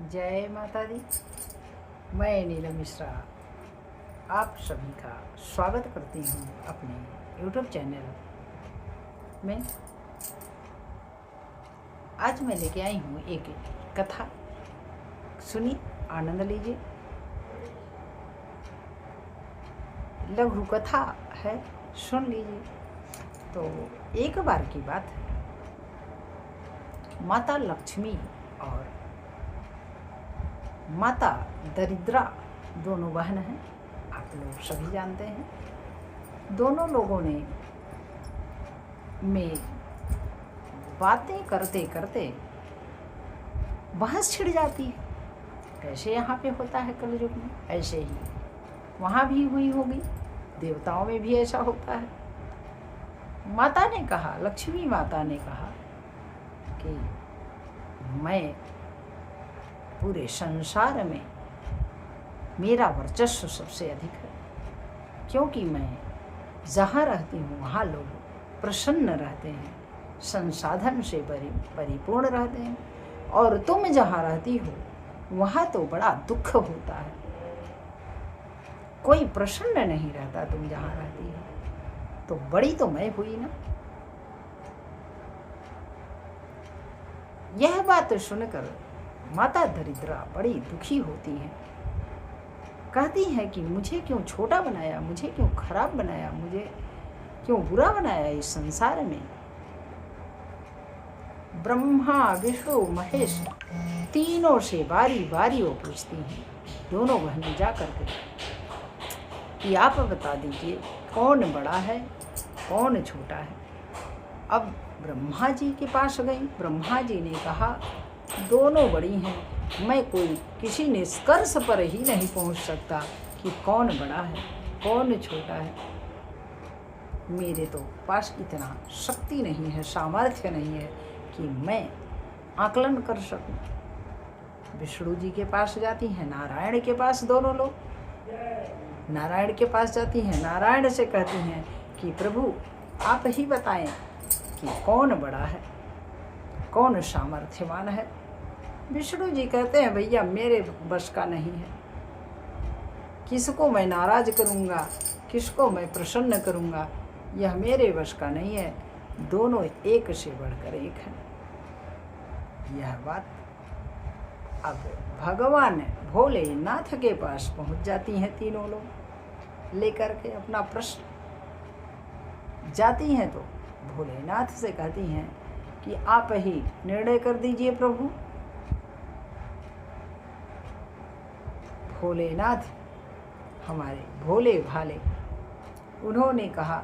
जय माता दी। मैं नीलम मिश्रा आप सभी का स्वागत करती हूँ अपने YouTube चैनल में। आज मैं लेके आई हूँ एक कथा, सुनिए, आनंद लीजिए। लघु कथा है, सुन लीजिए। तो एक बार की बात है, माता लक्ष्मी और माता दरिद्रा दोनों बहन हैं, आप लोग सभी जानते हैं। दोनों लोगों ने में बातें करते करते बहस छिड़ जाती है। ऐसे यहाँ पे होता है कलयुग में, ऐसे ही वहाँ भी हुई होगी, देवताओं में भी ऐसा होता है। माता ने कहा, लक्ष्मी माता ने कहा कि मैं पूरे संसार में मेरा वर्चस्व सबसे अधिक है, क्योंकि मैं जहाँ रहती हूँ वहाँ लोग प्रसन्न रहते हैं, संसाधन से परिपूर्ण रहते हैं, और तुम जहाँ रहती हो वहाँ तो बड़ा दुख होता है, कोई प्रसन्न नहीं रहता तुम जहाँ रहती हो। तो बड़ी तो मैं हुई ना। यह बात सुनकर माता दरिद्रा बड़ी दुखी होती हैं। कहती है कि मुझे क्यों छोटा बनाया, मुझे क्यों खराब बनाया, मुझे क्यों बुरा बनाया इस संसार में। ब्रह्मा विष्णु महेश तीनों से बारी बारी वो पूछती हैं, दोनों बहनें जा करके कि आप बता दीजिए कौन बड़ा है कौन छोटा है। अब ब्रह्मा जी के पास गई। ब्रह्मा जी ने कहा दोनों बड़ी हैं, मैं कोई किसी निष्कर्ष पर ही नहीं पहुंच सकता कि कौन बड़ा है कौन छोटा है। मेरे तो पास इतना शक्ति नहीं है, सामर्थ्य नहीं है कि मैं आकलन कर सकूं। विष्णु जी के पास जाती हैं, नारायण के पास, दोनों लोग नारायण के पास जाती हैं। नारायण से कहती हैं कि प्रभु आप ही बताएं कि कौन बड़ा है कौन सामर्थ्यवान है। विष्णु जी कहते हैं भैया मेरे बस का नहीं है, किसको मैं नाराज करूँगा किसको मैं प्रसन्न करूँगा, यह मेरे बस का नहीं है। दोनों एक से बढ़कर एक हैं। यह बात अब भगवान भोलेनाथ के पास पहुँच जाती हैं। तीनों लोग लेकर के अपना प्रश्न जाती हैं तो भोलेनाथ से कहती हैं कि आप ही निर्णय कर दीजिए प्रभु। भोलेनाथ हमारे भोले भाले, उन्होंने कहा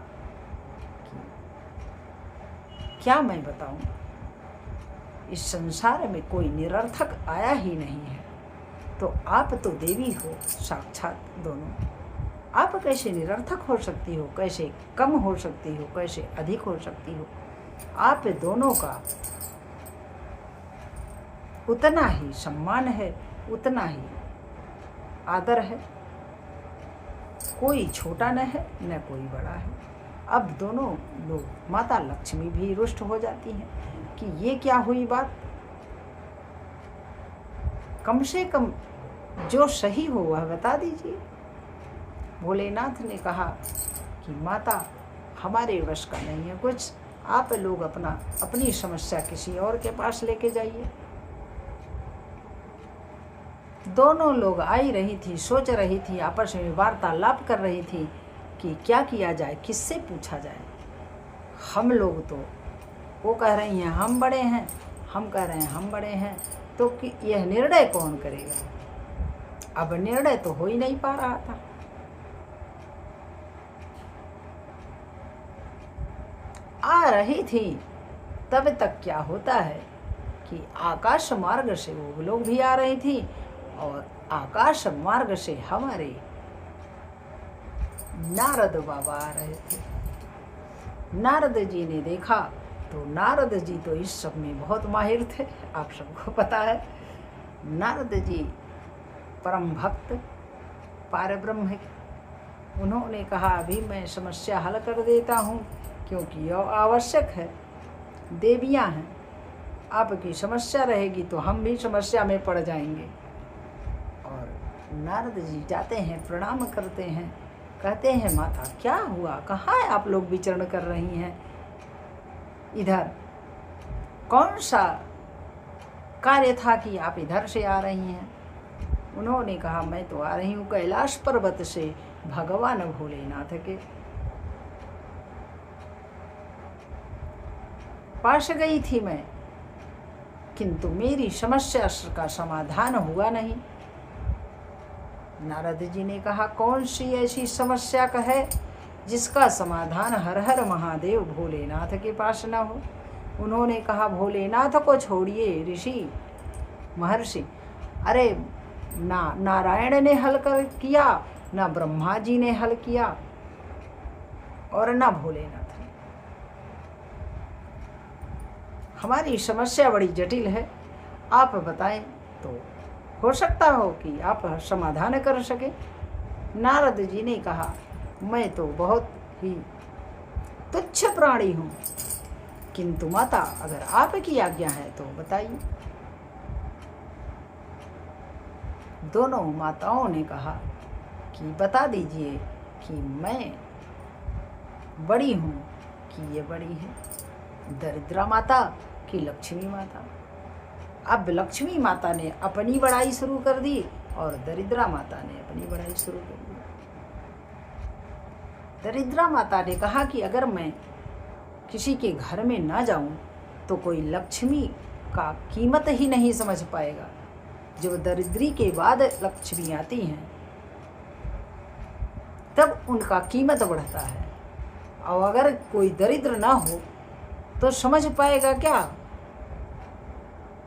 कि क्या मैं बताऊं, इस संसार में कोई निरर्थक आया ही नहीं है। तो आप तो देवी हो साक्षात दोनों, आप कैसे निरर्थक हो सकती हो, कैसे कम हो सकती हो, कैसे अधिक हो सकती हो। आप दोनों का उतना ही सम्मान है, उतना ही आदर है, कोई छोटा न है न कोई बड़ा है। अब दोनों लोग, माता लक्ष्मी भी रुष्ट हो जाती हैं कि ये क्या हुई बात। कम से कम जो सही हो वह बता दीजिए। भोलेनाथ ने कहा कि माता हमारे वश का नहीं है कुछ, आप लोग अपनी समस्या किसी और के पास लेके जाइए। दोनों लोग आई रही थी, सोच रही थी, आपस में वार्तालाप कर रही थी कि क्या किया जाए, किससे पूछा जाए। हम लोग तो, वो कह रही हैं हम बड़े हैं, हम कह रहे हैं हम बड़े हैं, तो कि यह निर्णय कौन करेगा। अब निर्णय तो हो ही नहीं पा रहा था। आ रही थी तब तक क्या होता है कि आकाश मार्ग से वो लोग भी आ रही थी, और आकाश मार्ग से हमारे नारद बाबा आ रहे थे। नारद जी ने देखा तो नारद जी तो इस सब में बहुत माहिर थे, आप सबको पता है। नारद जी परम भक्त पारब्रह्म है। उन्होंने कहा अभी मैं समस्या हल कर देता हूँ, क्योंकि यह आवश्यक है, देवियाँ हैं, आपकी समस्या रहेगी तो हम भी समस्या में पड़ जाएंगे। और नारद जी जाते हैं, प्रणाम करते हैं, कहते हैं माता क्या हुआ, कहाँ है आप लोग विचरण कर रही हैं, इधर कौन सा कार्य था कि आप इधर से आ रही हैं। उन्होंने कहा मैं तो आ रही हूँ कैलाश पर्वत से भगवान भोलेनाथ के पास गई थी मैं, किंतु मेरी समस्या का समाधान हुआ नहीं। नारद जी ने कहा कौन सी ऐसी समस्या का है जिसका समाधान हर हर महादेव भोलेनाथ के पास न हो। उन्होंने कहा भोलेनाथ को छोड़िए ऋषि महर्षि, अरे ना नारायण ने हल कर किया, ना ब्रह्मा जी ने हल किया और ना भोलेनाथ ने। हमारी समस्या बड़ी जटिल है, आप बताएं तो हो सकता हो कि आप समाधान कर सके। नारद जी ने कहा मैं तो बहुत ही तुच्छ प्राणी हूँ, किंतु माता अगर आपकी आज्ञा है तो बताइए। दोनों माताओं ने कहा कि बता दीजिए कि मैं बड़ी हूँ कि ये बड़ी है, दरिद्रा माता कि लक्ष्मी माता। अब लक्ष्मी माता ने अपनी बड़ाई शुरू कर दी और दरिद्रा माता ने अपनी बड़ाई शुरू कर दी। दरिद्रा माता ने कहा कि अगर मैं किसी के घर में ना जाऊं तो कोई लक्ष्मी का कीमत ही नहीं समझ पाएगा। जब दरिद्री के बाद लक्ष्मी आती हैं तब उनका कीमत बढ़ता है, और अगर कोई दरिद्र ना हो तो समझ पाएगा क्या,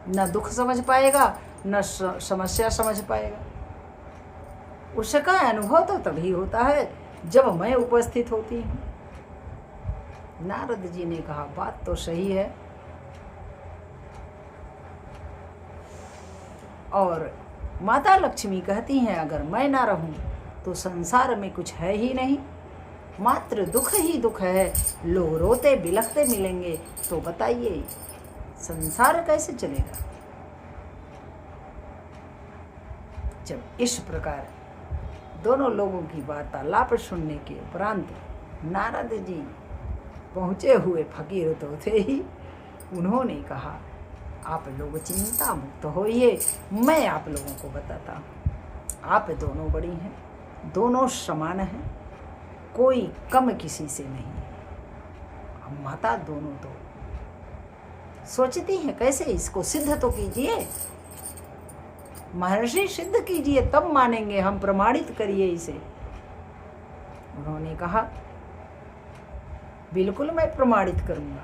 न दुख समझ पाएगा न समस्या समझ पाएगा। उसका अनुभव तो तभी होता है जब मैं उपस्थित होती हूँ। नारद जी ने कहा बात तो सही है, और माता लक्ष्मी कहती हैं अगर मैं ना रहूं तो संसार में कुछ है ही नहीं, मात्र दुख ही दुख है, लोग रोते बिलखते मिलेंगे, तो बताइए संसार कैसे चलेगा। जब इस प्रकार दोनों लोगों की वार्तालाप सुनने के उपरांत नारद जी पहुँचे हुए फकीर तो थे ही, उन्होंने कहा आप लोग चिंता मुक्त होइए, मैं आप लोगों को बताता हूँ। आप दोनों बड़ी हैं, दोनों समान हैं, कोई कम किसी से नहीं है। माता दोनों तो सोचती हैं कैसे इसको सिद्ध तो कीजिए, महर्षि सिद्ध कीजिए तब मानेंगे हम, प्रमाणित करिए इसे। उन्होंने कहा बिल्कुल मैं प्रमाणित करूँगा,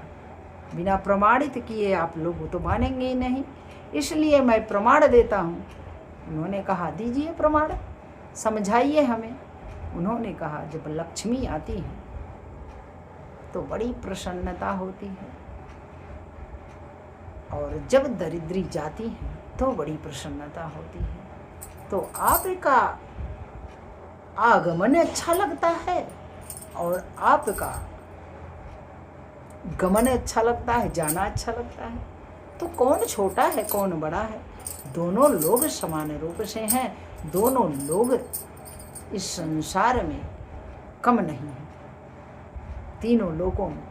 बिना प्रमाणित किए आप लोग तो मानेंगे ही नहीं, इसलिए मैं प्रमाण देता हूँ। उन्होंने कहा दीजिए प्रमाण, समझाइए हमें। उन्होंने कहा जब लक्ष्मी आती है तो बड़ी प्रसन्नता होती है, और जब दरिद्री जाती है तो बड़ी प्रसन्नता होती है। तो आपका आगमन अच्छा लगता है और आपका गमन अच्छा लगता है, जाना अच्छा लगता है। तो कौन छोटा है कौन बड़ा है, दोनों लोग समान रूप से हैं, दोनों लोग इस संसार में कम नहीं है, तीनों लोगों में।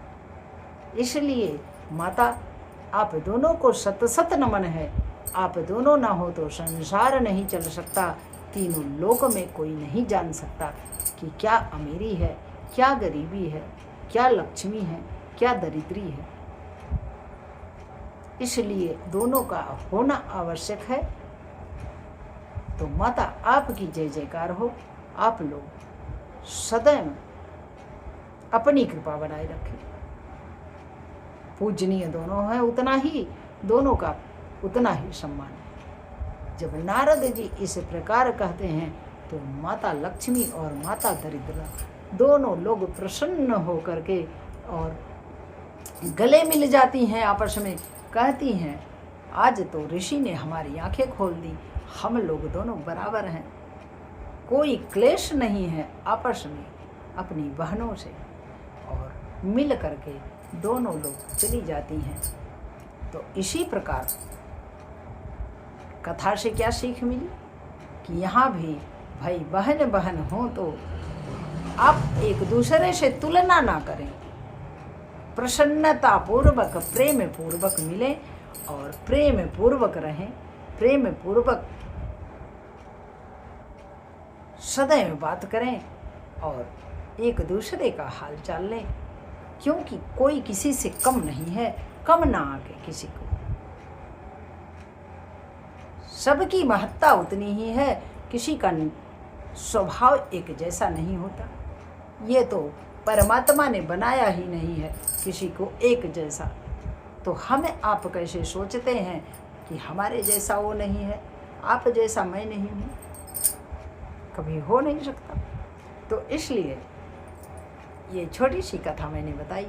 इसलिए माता आप दोनों को सत सत नमन है, आप दोनों ना हो तो संसार नहीं चल सकता, तीनों लोक में कोई नहीं जान सकता कि क्या अमीरी है, क्या गरीबी है, क्या लक्ष्मी है, क्या दरिद्री है। इसलिए दोनों का होना आवश्यक है। तो माता आपकी जय जयकार हो, आप लोग सदैव अपनी कृपा बनाए रखें। पूजनीय दोनों हैं, उतना ही दोनों का उतना ही सम्मान है। जब नारद जी इस प्रकार कहते हैं तो माता लक्ष्मी और माता दरिद्रा दोनों लोग प्रसन्न होकर के और गले मिल जाती हैं, आपस में कहती हैं आज तो ऋषि ने हमारी आंखें खोल दी, हम लोग दोनों बराबर हैं, कोई क्लेश नहीं है आपस में अपनी बहनों से। और मिल करके दोनों लोग चली जाती हैं तो इसी प्रकार कथा से क्या सीख मिली कि यहाँ भी भाई बहन बहन हो तो आप एक दूसरे से तुलना ना करें, प्रसन्नता पूर्वक प्रेम पूर्वक मिलें और प्रेम पूर्वक रहें, प्रेम पूर्वक सदैव बात करें और एक दूसरे का हाल चाल लें, क्योंकि कोई किसी से कम नहीं है, कम ना आके किसी को। सबकी महत्ता उतनी ही है, किसी का स्वभाव एक जैसा नहीं होता। ये तो परमात्मा ने बनाया ही नहीं है किसी को एक जैसा। तो हमें आप कैसे सोचते हैं कि हमारे जैसा वो नहीं है, आप जैसा मैं नहीं हूँ, कभी हो नहीं सकता। तो इसलिए ये छोटी सी कथा मैंने बताई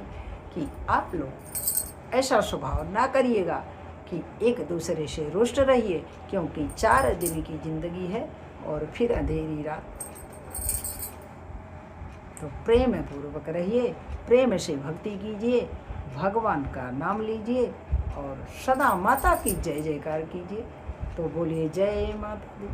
कि आप लोग ऐसा स्वभाव ना करिएगा कि एक दूसरे से रुष्ट रहिए, क्योंकि 4 दिन की जिंदगी है और फिर अंधेरी रात। तो प्रेम पूर्वक रहिए, प्रेम से भक्ति कीजिए, भगवान का नाम लीजिए और सदा माता की जय जयकार कीजिए। तो बोलिए जय माता दी।